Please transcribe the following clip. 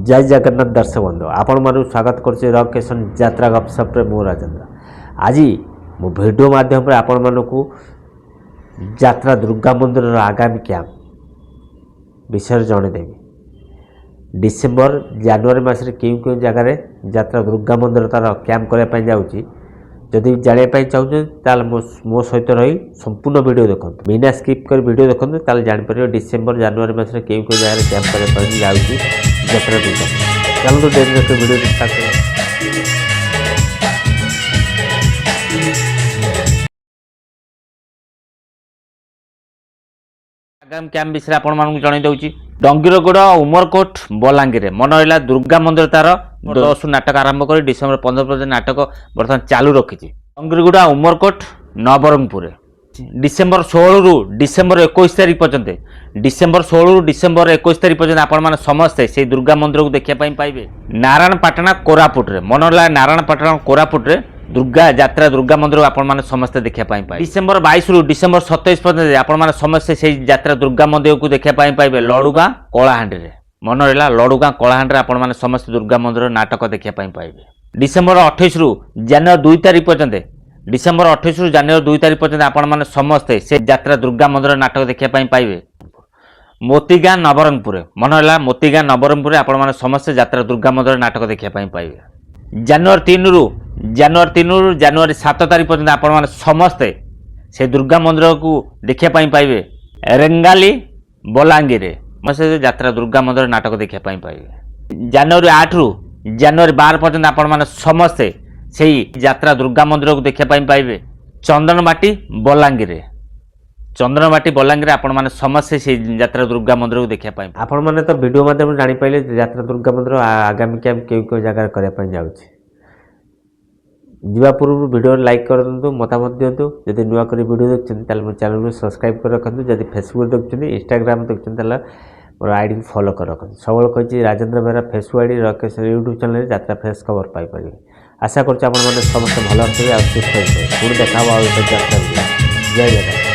जय जगन्नाथ दर्शक बंधु आपण मानु स्वागत करछे रॉकेशन यात्रा गपशप रे मो राजेंद्र। आज मो वीडियो माध्यम रे आपण मानकू यात्रा दुर्गा मंदिर रो आगामी कैंप विषय जणे देबी। डिसेंबर जनवरी मास रे केउ जगह यात्रा दुर्गा मंदिर तार कैंप करबा पई जाउची। जदि जानिया पई चाहू ताल मो सहित रही संपूर्ण वीडियो देखंतु, बिना स्किप कर वीडियो देखंतु ताल जानि परियो डिसेंबर जनवरी मास रे केउ जगह कैंप करबा पई जाउची यात्रा दुर्गा। चलो देर देख वीडियो स्टार्ट करें। आगामी कैंप विषय आपण मानक जणाई दउची। डंगीरगुड़ उमरकोट बलांगीर मन रहा दुर्गा मंदिर तार 10 नाटक आरंभ कर डिसेंबर 15 पर्यंत नाटक बर्तमान चालू रखी। डंगीरगुड़ उमरकोट नवरंगपुर डिसेंबर 16 रु डिसेंबर 21 तारीख पर्यंत डिसेंबर 16 रु डिसेंबर 21 तारीख पर्यंत आपण माने समस्ते से दुर्गा मंदिर को देखिया पई पाइबे। नारायणपाटना कोरापुट रे मन रहा नारायणपाटना कोरापुट रे दुर्गा यात्रा दुर्गा मंदिर आपण माने समस्ते देखिया पई पाइबे। डिसेंबर 22 रु डिसेंबर 27 पर्यंत आपण माने समस्ते से यात्रा दुर्गा मंदिर को देखिया पई पाइबे। लडुगा कलाहांडी रे मन रहा लडुगा कलाहांडी रे आपण माने समस्त दुर्गा मंदिर नाटक देखिया पई पाइबे। डिसेंबर 28 रु जनवरी 2 तारीख पर्यंत डिसेंबर 28 रु जनवरी 2 तारीख पर्यंत आपण माने समस्ते से यात्रा दुर्गा मंदिर नाटक देखिया पई पाइबे। मोतीगां नवरंगपुर मन रहा मोतीगां नवरंगपुर आपण माने समस्ते यात्रा दुर्गा मंदिर नाटक देखिया पई पाइबे। जनवरी 3 रु जनवरी 7 तारीख पर्यंत आपण माने समस्ते से दुर्गा मंदिर को देखिया पई पाइबे। रेंगाली बलांगीर से यात्रा दुर्गा मंदिर नाटक देखिया पई पाइबे। जनवरी 8 रु जनवरी 12 पर्यंत आपण माने समस्ते से यात्रा दुर्गा मंदिर को देखिया पई पाइबे। चंदनमाटी बलांगीर आपण माने समस्ते से यात्रा दुर्गा मंदिर को देखिया पई। आपण माने तो वीडियो माध्यम जानि पाइले यात्रा दुर्गा मंदिर आगामी कैंप केउ जगह करया पई जाउछि। जीवा पूर्व वीडियो लाइक कर दंतु, मतामत दियंतु। जदि नुआ करी वीडियो देखछन ताले मो चैनल को सब्सक्राइब कर रखंतु। जदि फेसबुक देखछन इंस्टाग्राम देखछन ताले मोर आईडी को फॉलो कर रखंतु। सबल कहिछि राजेंद्र बेरा Facebook ID Rakesh YouTube channel यात्रा फ्रेश खबर पाई परिबे। आशा करछि आपण माने समस्त भलो होइबे आ सुस्त होइबे। पुणी देखा आ यात्रा जय जगन्नाथ।